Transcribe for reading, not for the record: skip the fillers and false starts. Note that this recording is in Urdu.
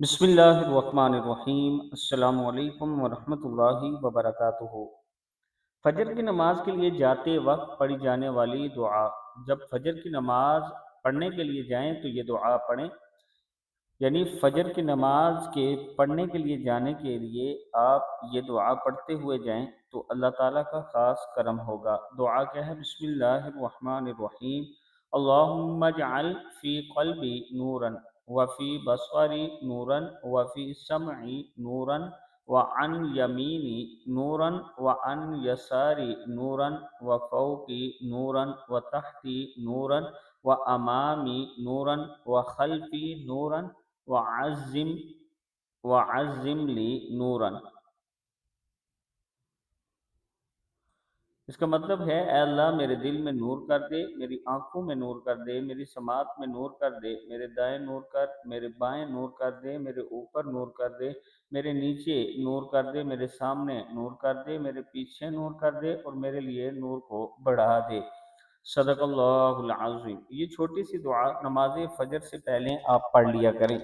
بسم اللہ الرحمن الرحیم۔ السلام علیکم ورحمۃ اللہ وبرکاتہ۔ فجر کی نماز کے لیے جاتے وقت پڑھی جانے والی دعا۔ جب فجر کی نماز پڑھنے کے لیے جائیں تو یہ دعا پڑھیں، یعنی فجر کی نماز کے پڑھنے کے لیے جانے کے لیے آپ یہ دعا پڑھتے ہوئے جائیں تو اللہ تعالیٰ کا خاص کرم ہوگا۔ دعا کیا ہے؟ بسم اللہ الرحمن الرحیم۔ اللہم اجعل فی قلبی نورا وفی بصری نورا وفی سمعی نورا وعن یمینی نورا وعن یساری نورا وفوقی نورا وتحتی نورا وامامی نورا وخلفی نورا وعزم وعزم لی نورن۔ اس کا مطلب ہے، اے اللہ میرے دل میں نور کر دے، میری آنکھوں میں نور کر دے، میری سماعت میں نور کر دے، میرے دائیں نور کر، میرے بائیں نور کر دے، میرے اوپر نور کر دے، میرے نیچے نور کر دے، میرے سامنے نور کر دے، میرے پیچھے نور کر دے اور میرے لیے نور کو بڑھا دے۔ صدق اللہ العظیم۔ یہ چھوٹی سی دعا نماز فجر سے پہلے آپ پڑھ لیا کریں۔